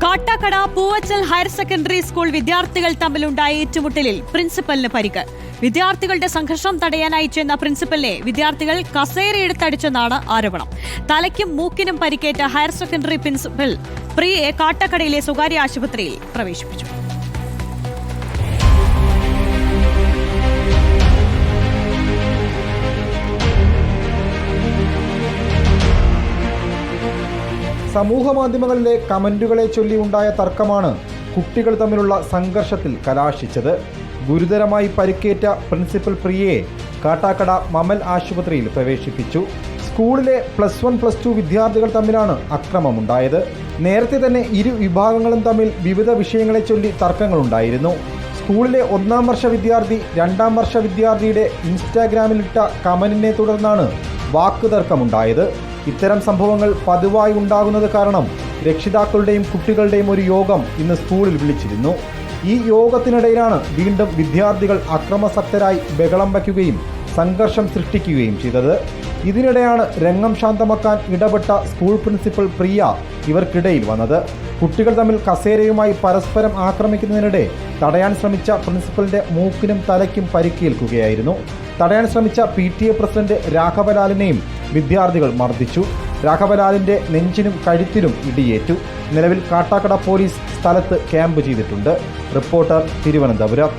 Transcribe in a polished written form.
Kattakada Poovachal higher secondary school വിദ്യാർത്ഥികൾ തമ്മിലുണ്ടായ ഏറ്റുമുട്ടലിൽ പ്രിൻസിപ്പലിന് പരിക്ക്. വിദ്യാർത്ഥികളുടെ സംഘർഷം തടയാനായി ചെന്ന പ്രിൻസിപ്പലിനെ വിദ്യാർത്ഥികൾ കസേരയെടുത്തടിച്ചെന്നാണ് ആരോപണം. തലയ്ക്കും മൂക്കിനും പരിക്കേറ്റ ഹയർ സെക്കൻഡറി പ്രിൻസിപ്പൽ പ്രിയയെ കാട്ടാക്കടയിലെ സ്വകാര്യ ആശുപത്രിയിൽ പ്രവേശിപ്പിച്ചു. സമൂഹമാധ്യമങ്ങളിലെ കമന്റുകളെ ചൊല്ലി ഉണ്ടായ തർക്കമാണ് കുട്ടികൾ തമ്മിലുള്ള സംഘർഷത്തിൽ കലാശിച്ചത്. ഗുരുതരമായി പരിക്കേറ്റ പ്രിൻസിപ്പൽ പ്രിയയെ കാട്ടാക്കട മമൽ ആശുപത്രിയിൽ പ്രവേശിപ്പിച്ചു. സ്കൂളിലെ +1, +2 വിദ്യാർത്ഥികൾ തമ്മിലാണ് അക്രമമുണ്ടായത്. നേരത്തെ തന്നെ ഇരു വിഭാഗങ്ങളും തമ്മിൽ വിവിധ വിഷയങ്ങളെ ചൊല്ലി തർക്കങ്ങളുണ്ടായിരുന്നു. സ്കൂളിലെ 1ാം വർഷ വിദ്യാർത്ഥി 2ാം വർഷ വിദ്യാർത്ഥിയുടെ ഇൻസ്റ്റാഗ്രാമിലിട്ട കമന്റിനെ തുടർന്നാണ് വാക്കുതർക്കമുണ്ടായത്. ഇത്തരം സംഭവങ്ങൾ പതിവായി ഉണ്ടാകുന്നത് കാരണം രക്ഷിതാക്കളുടെയും കുട്ടികളുടെയും ഒരു യോഗം ഇന്ന് സ്കൂളിൽ വിളിച്ചിരുന്നു. ഈ യോഗത്തിനിടയിലാണ് വീണ്ടും വിദ്യാർത്ഥികൾ അക്രമാസക്തരായി ബഹളം വയ്ക്കുകയും സംഘർഷം സൃഷ്ടിക്കുകയും ചെയ്തത്. ഇതിനിടെയാണ് രംഗം ശാന്തമാക്കാൻ ഇടപെട്ട സ്കൂൾ പ്രിൻസിപ്പൽ പ്രിയ ഇവർക്കിടയിൽ വന്നത്. കുട്ടികൾ തമ്മിൽ കസേരയുമായി പരസ്പരം ആക്രമിക്കുന്നതിനിടെ തടയാൻ ശ്രമിച്ച പ്രിൻസിപ്പലിന്റെ മൂക്കിനും തലയ്ക്കും പരിക്കേൽക്കുകയായിരുന്നു. തടയാൻ ശ്രമിച്ച PTA പ്രസിഡന്റ് രാഘവലാലിനെയും വിദ്യാർത്ഥികൾ മർദ്ദിച്ചു. രാഘവലാലിന്റെ നെഞ്ചിനും കഴുത്തിലും ഇടിയേറ്റു. നിലവിൽ കാട്ടാക്കട പോലീസ് സ്ഥലത്ത് ക്യാമ്പ് ചെയ്തിട്ടുണ്ട്. റിപ്പോർട്ടർ, തിരുവനന്തപുരം.